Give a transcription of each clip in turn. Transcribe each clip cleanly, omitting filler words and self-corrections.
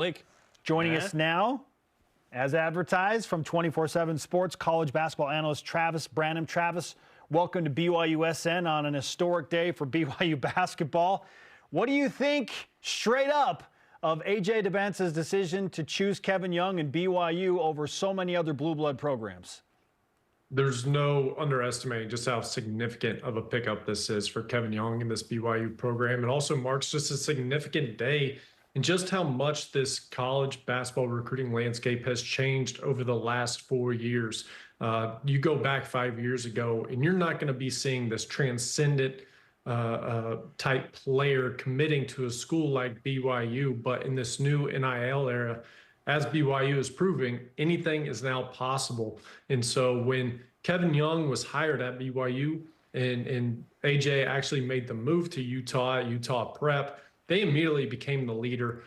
Blake. Joining us now, as advertised, from 24/7 Sports, college basketball analyst Travis Branham. Travis, welcome to BYUSN on an historic day for BYU basketball. What do you think, straight up, of AJ Dybantsa's decision to choose Kevin Young and BYU over so many other blue blood programs? There's no underestimating just how significant of a pickup this is for Kevin Young and this BYU program. It also marks just a significant day and just how much this college basketball recruiting landscape has changed over the last 4 years. You go back 5 years ago, and you're not going to be seeing this transcendent type player committing to a school like BYU. But in this new NIL era, as BYU is proving, anything is now possible. And so when Kevin Young was hired at BYU and AJ actually made the move to Utah Prep, they immediately became the leader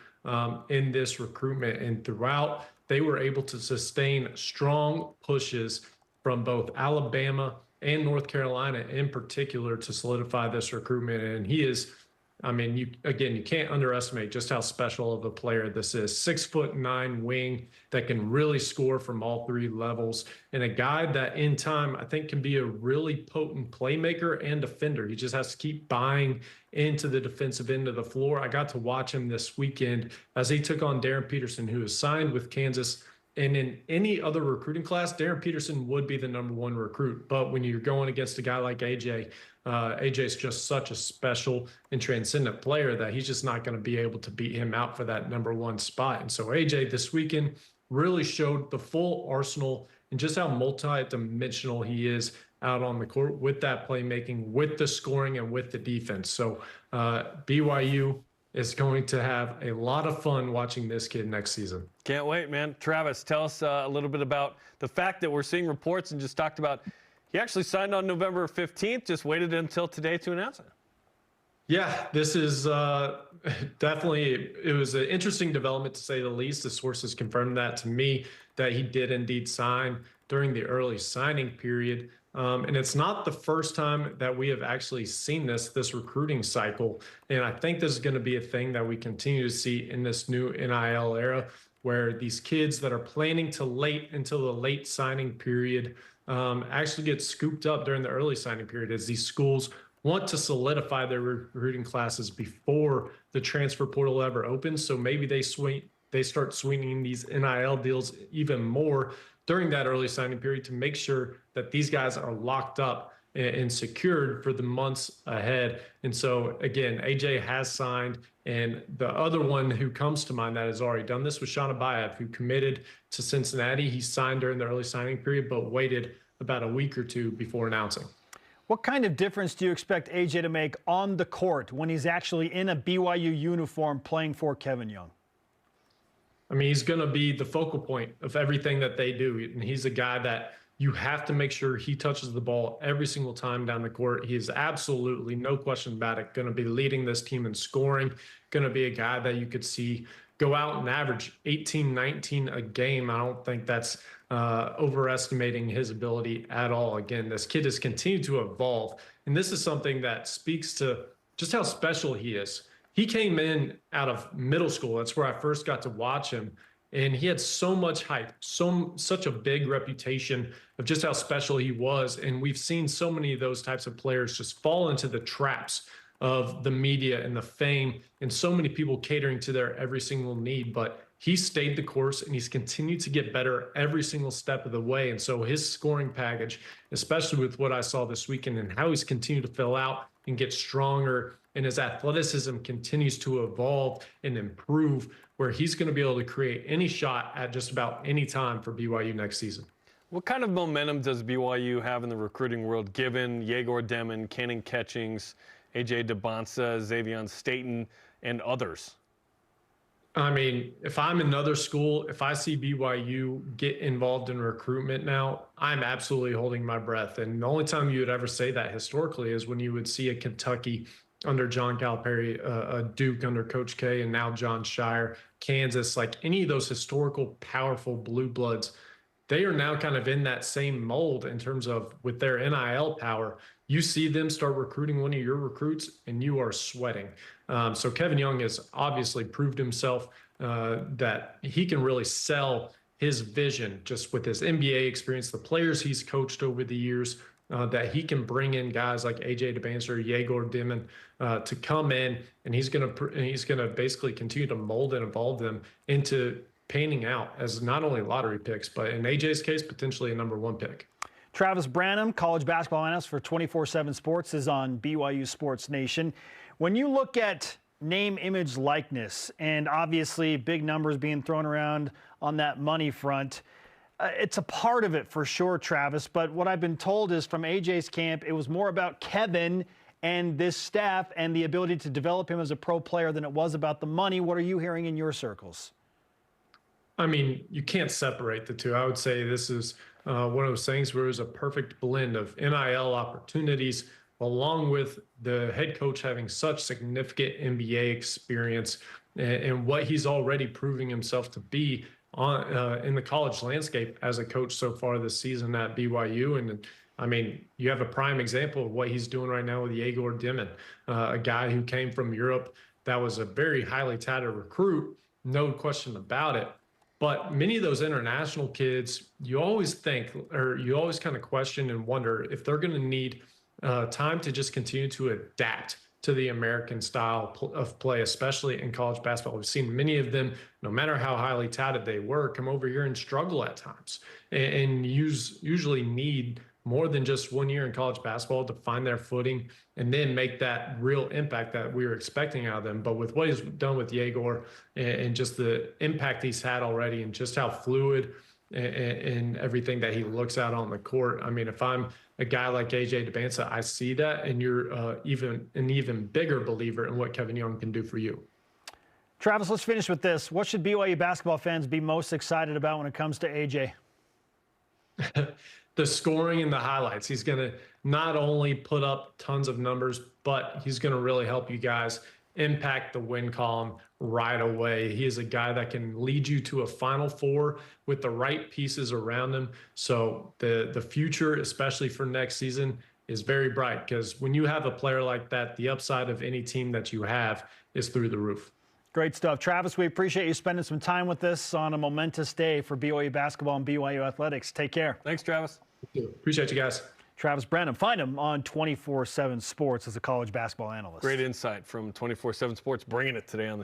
in this recruitment. And throughout, they were able to sustain strong pushes from both Alabama and North Carolina in particular to solidify this recruitment. And he is, I mean, you can't underestimate just how special of a player this is. 6'9" wing that can really score from all three levels, and a guy that in time I think can be a really potent playmaker and defender. He just has to keep buying into the defensive end of the floor. I got to watch him this weekend as he took on Darren Peterson, who is signed with Kansas. And in any other recruiting class, Darren Peterson would be the #1 recruit. But when you're going against a guy like AJ, AJ's just such a special and transcendent player that he's just not going to be able to beat him out for that #1 spot. And so AJ this weekend really showed the full arsenal and just how multi-dimensional he is out on the court with that playmaking, with the scoring, and with the defense. So BYU is going to have a lot of fun watching this kid next season. Can't wait, man. Travis, tell us a little bit about the fact that we're seeing reports and just talked about he actually signed on November 15th, just waited until today to announce it. Yeah, this is definitely, it was an interesting development to say the least. The sources confirmed that to me, that he did indeed sign during the early signing period. And it's not the first time that we have actually seen this recruiting cycle. And I think this is going to be a thing that we continue to see in this new NIL era, where these kids that are planning to wait until the late signing period actually get scooped up during the early signing period, as these schools want to solidify their recruiting classes before the transfer portal ever opens. So maybe they start swinging these NIL deals even more during that early signing period to make sure that these guys are locked up and secured for the months ahead. And so again, AJ has signed, and the other one who comes to mind that has already done this was Sean Abayev, who committed to Cincinnati. He signed during the early signing period, but waited about a week or two before announcing. What kind of difference do you expect AJ to make on the court when he's actually in a BYU uniform playing for Kevin Young? I mean, he's going to be the focal point of everything that they do. And he's a guy that you have to make sure he touches the ball every single time down the court. He is absolutely, no question about it, going to be leading this team in scoring, going to be a guy that you could see go out and average 18, 19 a game. I don't think that's overestimating his ability at all. Again, this kid has continued to evolve. And this is something that speaks to just how special he is. He came in out of middle school. That's where I first got to watch him. And he had so much hype, such a big reputation of just how special he was. And we've seen so many of those types of players just fall into the traps of the media and the fame, and so many people catering to their every single need. But he stayed the course, and he's continued to get better every single step of the way. And so his scoring package, especially with what I saw this weekend and how he's continued to fill out and get stronger, and his athleticism continues to evolve and improve, where he's going to be able to create any shot at just about any time for BYU next season. What kind of momentum does BYU have in the recruiting world, given Yegor Demon, Cannon Catchings, AJ Dybantsa, Xavier Staten, and others? I mean, if I'm another school, if I see BYU get involved in recruitment now, I'm absolutely holding my breath. And the only time you would ever say that historically is when you would see a Kentucky under John Calipari, a Duke under Coach K, and now John Shire, Kansas, like any of those historical, powerful blue bloods, they are now kind of in that same mold in terms of with their NIL power. You see them start recruiting one of your recruits and you are sweating. So Kevin Young has obviously proved himself that he can really sell his vision just with his NBA experience, the players he's coached over the years, that he can bring in guys like AJ Dybantsa or Yegor Dimon to come in, and he's gonna basically continue to mold and evolve them into panning out as not only lottery picks, but in AJ's case, potentially a #1 pick. Travis Branham, college basketball analyst for 24/7 Sports, is on BYU Sports Nation. When you look at name, image, likeness, and obviously big numbers being thrown around on that money front, it's a part of it for sure, Travis. But what I've been told is from AJ's camp, it was more about Kevin and this staff and the ability to develop him as a pro player than it was about the money. What are you hearing in your circles? I mean, you can't separate the two. I would say this is one of those things where it was a perfect blend of NIL opportunities, along with the head coach having such significant NBA experience and what he's already proving himself to be in the college landscape as a coach so far this season at BYU. And I mean, you have a prime example of what he's doing right now with Yegor Dimon, a guy who came from Europe that was a very highly touted recruit, no question about it. But many of those international kids, you always think, or you always kind of question and wonder if they're going to need time to just continue to adapt to the American style of play, especially in college basketball. We've seen many of them, no matter how highly touted they were, come over here and struggle at times and usually need more than just 1 year in college basketball to find their footing and then make that real impact that we were expecting out of them. But with what he's done with Yegor and just the impact he's had already and just how fluid and everything that he looks at on the court. I mean, if I'm a guy like AJ Dybantsa, I see that, and you're even an even bigger believer in what Kevin Young can do for you. Travis, let's finish with this. What should BYU basketball fans be most excited about when it comes to AJ? The scoring and the highlights. He's going to not only put up tons of numbers, but he's going to really help you guys impact the win column right away. He is a guy that can lead you to a Final Four with the right pieces around him. So the future, especially for next season, is very bright, because when you have a player like that, the upside of any team that you have is through the roof. Great stuff. Travis, we appreciate you spending some time with us on a momentous day for BYU basketball and BYU athletics. Take care. Thanks, Travis. Thank you. Appreciate you guys. Travis Branham. Find him on 24/7 Sports as a college basketball analyst. Great insight from 24/7 Sports, bringing it today on the